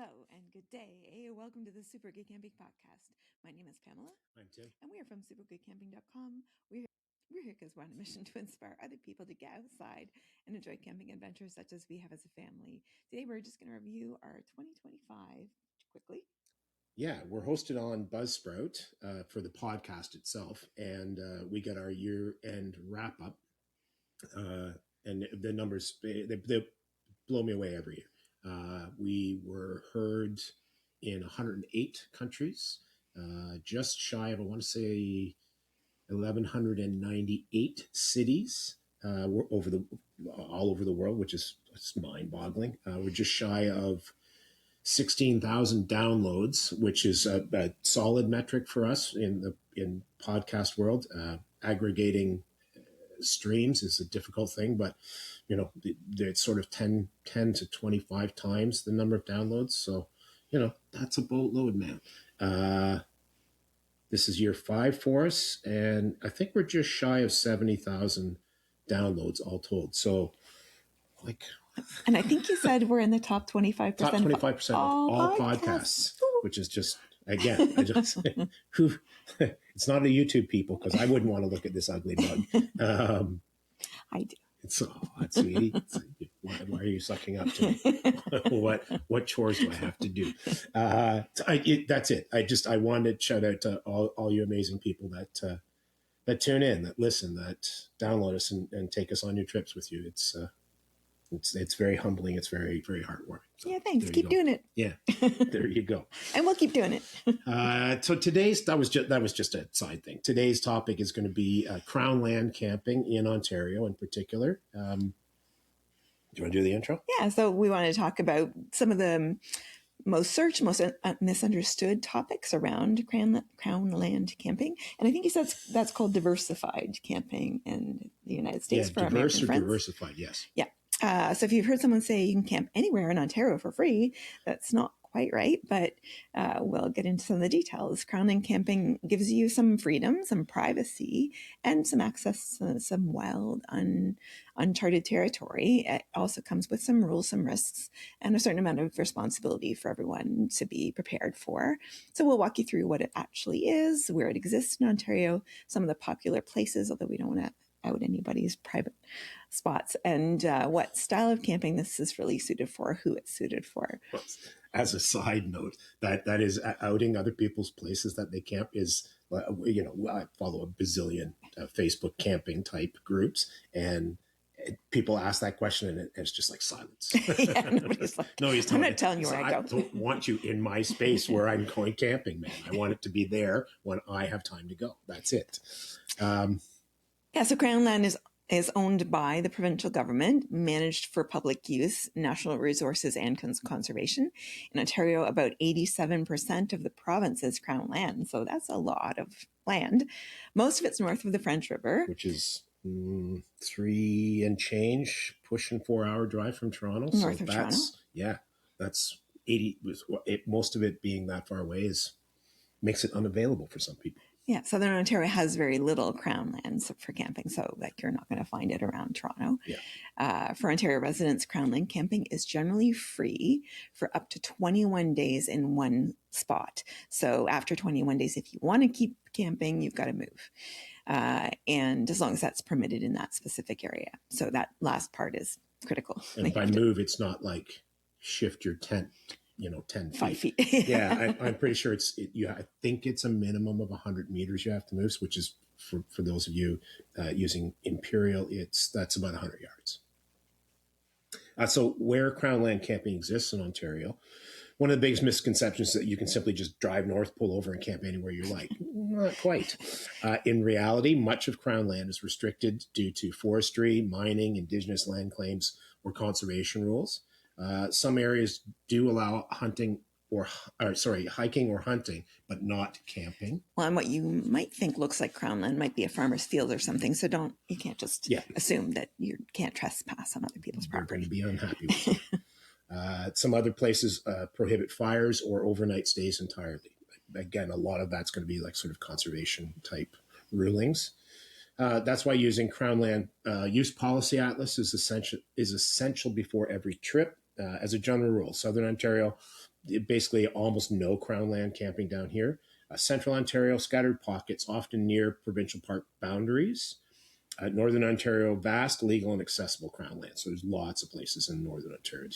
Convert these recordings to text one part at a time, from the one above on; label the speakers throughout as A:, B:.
A: Hello and good day. Welcome to the Super Good Camping Podcast. My name is Pamela.
B: I'm Tim.
A: And we are from supergoodcamping.com. We're here because we're on a mission to inspire other people to get outside and enjoy camping adventures such as we have as a family. Today we're just going to review our 2025 quickly.
B: Yeah, we're hosted on Buzzsprout for the podcast itself, and we get our year-end wrap-up. And the numbers, they blow me away every year. We were heard in 108 countries, just shy of, I want to say, 1,198 cities all over the world, which is mind-boggling. We're just shy of 16,000 downloads, which is a solid metric for us in podcast world. Aggregating streams is a difficult thing, but it's sort of 10 to 25 times the number of downloads. So, that's a boatload, man. This is year 5 for us, and I think we're just shy of 70,000 downloads all told. So,
A: and I think you said we're in the top 25%.
B: Top 25% of all podcasts, which is just, again, it's not a YouTube people, because I wouldn't want to look at this ugly bug.
A: I do.
B: That's sweetie. Why are you sucking up to me? What chores do I have to do? That's it. I wanted to shout out to all you amazing people that tune in, that listen, that download us and take us on your trips with you. It's very humbling. It's very, very heartwarming. So
A: yeah, thanks. Keep doing it.
B: Yeah, there you go.
A: And we'll keep doing it.
B: So that was just a side thing. Today's topic is going to be Crownland camping in Ontario, in particular. Do you want to do the intro?
A: Yeah. So we want to talk about some of the most searched, most misunderstood topics around Crownland camping. And I think he says that's called diversified camping in the United States for
B: diverse
A: American
B: or
A: friends.
B: Diversified, yes.
A: Yeah. So if you've heard someone say you can camp anywhere in Ontario for free, that's not quite right, but we'll get into some of the details. Crownland camping gives you some freedom, some privacy, and some access to some wild, uncharted territory. It also comes with some rules, some risks, and a certain amount of responsibility for everyone to be prepared for. So we'll walk you through what it actually is, where it exists in Ontario, some of the popular places, although we don't want to out anybody's private spots, and what style of camping this is really suited for, who it's suited for.
B: As a side note, that is outing other people's places that they camp is, I follow a bazillion Facebook camping type groups, and people ask that question, and it's just like silence.
A: Yeah, nobody's like, I'm not telling you where I go.
B: I don't want you in my space where I'm going camping, man. I want it to be there when I have time to go. That's it.
A: Yeah, so Crownland is owned by the provincial government, managed for public use, national resources, and conservation. In Ontario, about 87% of the province is Crown land, so that's a lot of land. Most of it's north of the French River.
B: Which is 3 and change, pushing 4-hour drive from Toronto.
A: North of Toronto.
B: Yeah, that's 80. Most of it being that far away makes it unavailable for some people.
A: Yeah, Southern Ontario has very little crown lands for camping, so you're not going to find it around Toronto.
B: Yeah.
A: For Ontario residents, Crownland camping is generally free for up to 21 days in one spot. So after 21 days, if you want to keep camping, you've got to move. And as long as that's permitted in that specific area. So that last part is critical.
B: And by move, it's not like shift your tent 10 feet.
A: 5 feet.
B: Yeah, I'm pretty sure I think it's a minimum of 100 meters you have to move, which is, for those of you using Imperial, that's about 100 yards. So where Crownland camping exists in Ontario, one of the biggest misconceptions is that you can simply just drive north, pull over, and camp anywhere you like. Not quite. In reality, much of Crownland is restricted due to forestry, mining, Indigenous land claims, or conservation rules. Some areas do allow hiking or hunting, but not camping.
A: Well, and what you might think looks like Crownland might be a farmer's field or something. So you can't just assume that you can't trespass on other people's property.
B: They're going to be unhappy with you. Some other places prohibit fires or overnight stays entirely. Again, a lot of that's going to be like sort of conservation type rulings. That's why using Crownland Use Policy Atlas is essential before every trip. As a general rule, Southern Ontario basically almost no Crownland camping down here. Central Ontario, scattered pockets, often near provincial park boundaries. Northern Ontario, vast, legal, and accessible Crownland. So there's lots of places in Northern Ontario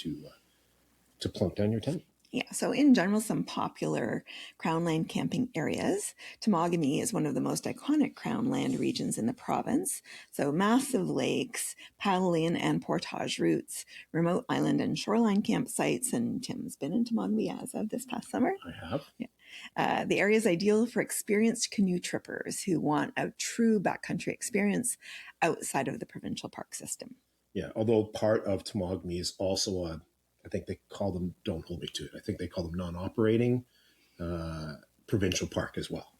B: to plunk down your tent.
A: Yeah, so in general, some popular Crownland camping areas. Temagami is one of the most iconic Crownland regions in the province. So massive lakes, paddling and portage routes, remote island and shoreline campsites, and Tim's been in Temagami as of this past summer.
B: I have.
A: Yeah. The area is ideal for experienced canoe trippers who want a true backcountry experience outside of the provincial park system.
B: Yeah, although part of Temagami is also I think they call them, don't hold me to it, I think they call them non-operating provincial park as well.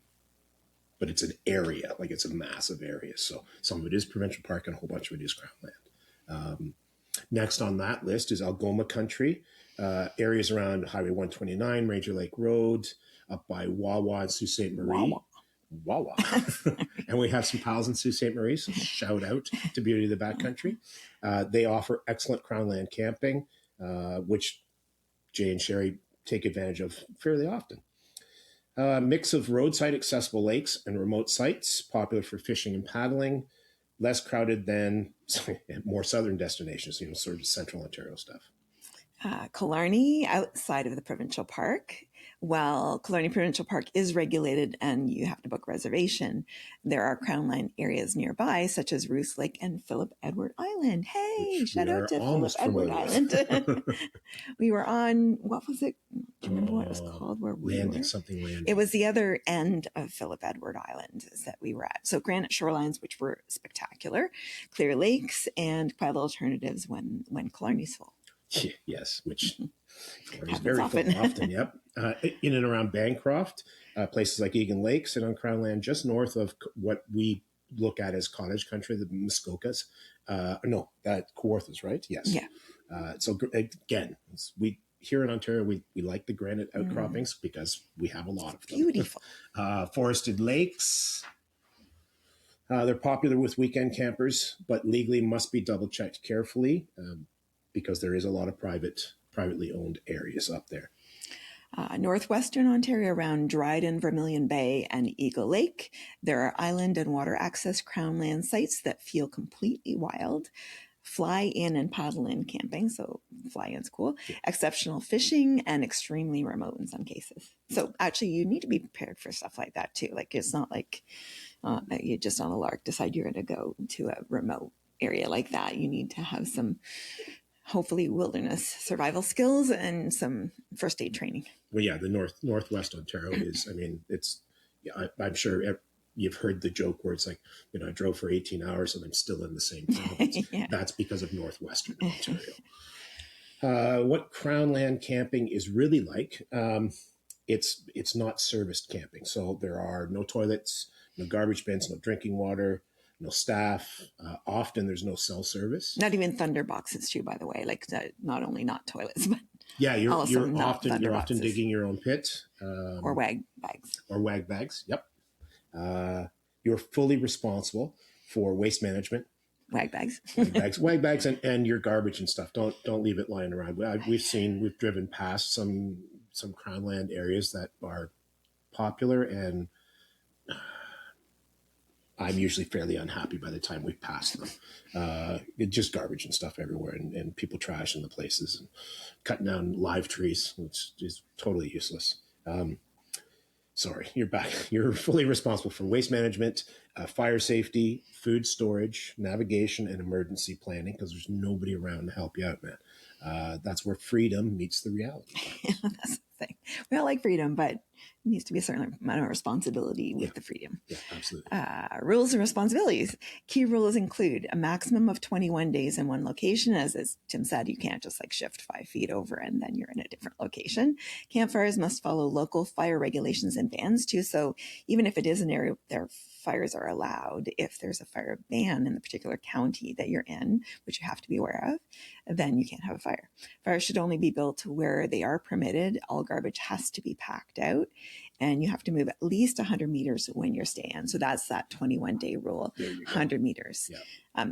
B: But it's an area, like it's a massive area. So some of it is provincial park and a whole bunch of it is Crownland. Next on that list is Algoma country, areas around Highway 129, Ranger Lake Road, up by Wawa and Sault Ste. Marie. Wawa. And we have some pals in Sault Ste. Marie, so shout out to Beauty of the Backcountry. They offer excellent Crownland camping, which Jay and Sherry take advantage of fairly often. Mix of roadside accessible lakes and remote sites, popular for fishing and paddling, less crowded than more southern destinations, sort of central Ontario stuff.
A: Killarney, outside of the provincial park. While Killarney Provincial Park is regulated and you have to book reservation, there are Crownland areas nearby, such as Ruth Lake and Philip Edward Island. Hey, shout out to Philip Edward Island. We were on, what was it? Do you remember what it was called? Where we
B: landing,
A: were?
B: Something landing.
A: It was the other end of Philip Edward Island that we were at. So granite shorelines, which were spectacular, clear lakes, and quiet alternatives when Killarney's full.
B: Yes, which is very often. Yep. In and around Bancroft, places like Egan Lakes and on Crownland, just north of what we look at as cottage country, the Muskokas. Kawarthas, right? Yes.
A: Yeah.
B: So again, we here in Ontario, we like the granite outcroppings because we have a lot of them.
A: Beautiful.
B: Forested lakes. They're popular with weekend campers, but legally must be double checked carefully. Because there is a lot of privately owned areas up there.
A: Northwestern Ontario around Dryden, Vermilion Bay, and Eagle Lake. There are island and water access Crownland sites that feel completely wild. Fly in and paddle in camping, so fly in's cool. Yeah. Exceptional fishing and extremely remote in some cases. So actually, you need to be prepared for stuff like that too. Like it's not like you just on a lark decide you're going to go to a remote area like that. You need to have some hopefully wilderness survival skills and some first aid training.
B: Well, yeah, the Northwest Ontario is, I'm sure you've heard the joke where it's like, I drove for 18 hours and I'm still in the same province. Yeah. That's because of Northwestern Ontario. What Crownland camping is really like, it's not serviced camping. So there are no toilets, no garbage bins, no drinking water, no staff. Often there's no cell service.
A: Not even thunder boxes too, by the way. Like not only not toilets, but
B: yeah, you're often digging your own pit.
A: Or wag bags.
B: Yep. You're fully responsible for waste management.
A: Wag bags.
B: Wag bags and your garbage and stuff. Don't leave it lying around. We've driven past some Crownland areas that are popular, and I'm usually fairly unhappy by the time we pass them. It's just garbage and stuff everywhere, and people trashing the places and cutting down live trees, which is totally useless. Sorry, you're back. You're fully responsible for waste management, fire safety, food storage, navigation, and emergency planning because there's nobody around to help you out, man. That's where freedom meets the reality.
A: That's the thing. We all like freedom, but it needs to be a certain amount of responsibility with the freedom.
B: Yeah, absolutely.
A: Rules and responsibilities. Key rules include a maximum of 21 days in one location. As Tim said, you can't just shift 5 feet over and then you're in a different location. Campfires must follow local fire regulations and bans too. So even if it is an area there fires are allowed, if there's a fire ban in the particular county that you're in, which you have to be aware of, then you can't have a fire. Fires should only be built where they are permitted. All garbage has to be packed out, and you have to move at least 100 meters when you're staying. So that's that 21-day rule, 100 meters. Yeah.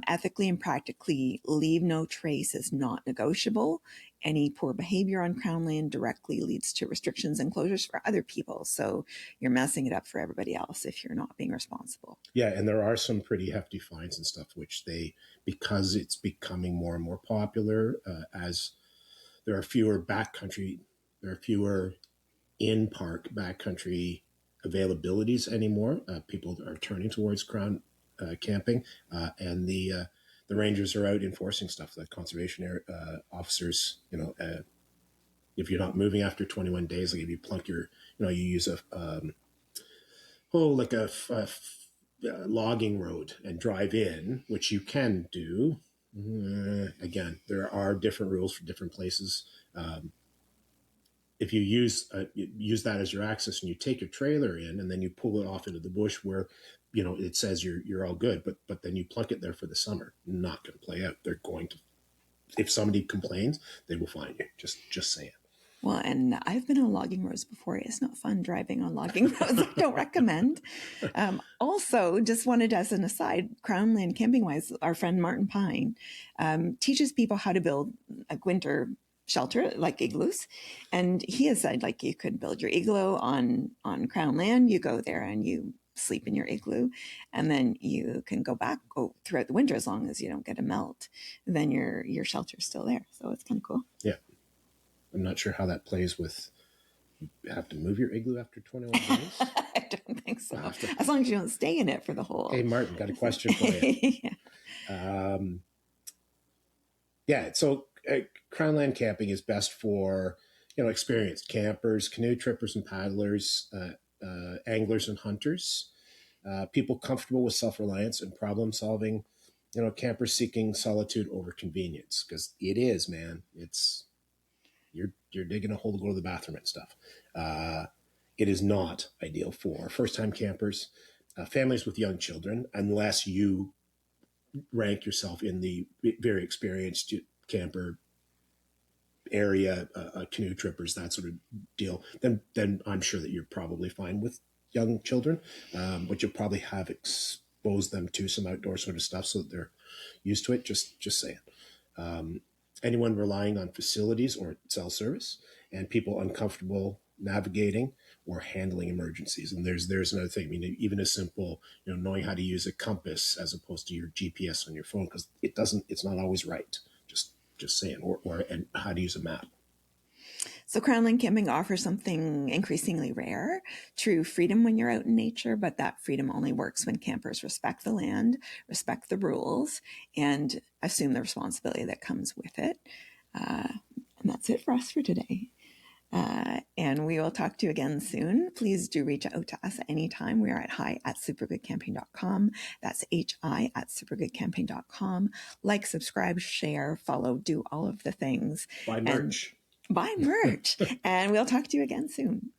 A: Ethically and practically, leave no trace is not negotiable. Any poor behavior on Crown land directly leads to restrictions and closures for other people. So you're messing it up for everybody else if you're not being responsible.
B: Yeah, and there are some pretty hefty fines and stuff, which because it's becoming more and more popular, as there are fewer in-park backcountry availabilities anymore. People are turning towards Crown camping, and the rangers are out enforcing stuff. Like conservation officers, if you're not moving after 21 days, like if you plunk you use a logging road and drive in, which you can do. Again, there are different rules for different places. If you use that as your access and you take your trailer in and then you pull it off into the bush where it says you're all good, but then you plunk it there for the summer, not going to play out. They're going to, if somebody complains, they will fine you. Just saying.
A: Well, and I've been on logging roads before. It's not fun driving on logging roads. I don't recommend. Also, just wanted as an aside, Crownland Camping wise, our friend Martin Pine teaches people how to build a winter shelter like igloos. And he has said, like, you could build your igloo on Crownland. You go there and you sleep in your igloo, and then you can go throughout the winter as long as you don't get a melt. Then your shelter's still there. So it's kind of cool.
B: Yeah. I'm not sure how that plays with you have to move your igloo after 21 days.
A: I don't think so. As long as you don't stay in it for the whole.
B: Hey, Martin, got a question for you. So Crownland camping is best for experienced campers, canoe trippers and paddlers, anglers and hunters, people comfortable with self-reliance and problem solving. Campers seeking solitude over convenience, because it is, man. It's you're digging a hole to go to the bathroom and stuff. It is not ideal for first-time campers, families with young children, unless you rank yourself in the very experienced camper area, canoe trippers, that sort of deal. Then I'm sure that you're probably fine with young children, but you'll probably have exposed them to some outdoor sort of stuff so that they're used to it. Just saying. Anyone relying on facilities or cell service, and people uncomfortable navigating or handling emergencies. And there's another thing. I mean, even as simple, knowing how to use a compass as opposed to your GPS on your phone, because it's not always right. Just saying, and how to use a map.
A: So Crownland Camping offers something increasingly rare, true freedom when you're out in nature, but that freedom only works when campers respect the land, respect the rules, and assume the responsibility that comes with it. And that's it for us for today. And we will talk to you again soon. Please do reach out to us at any time. We are at hi@supergoodcamping.com. That's hi@supergoodcamping.com. Like, subscribe, share, follow, do all of the things.
B: Buy merch.
A: Buy merch. And we'll talk to you again soon.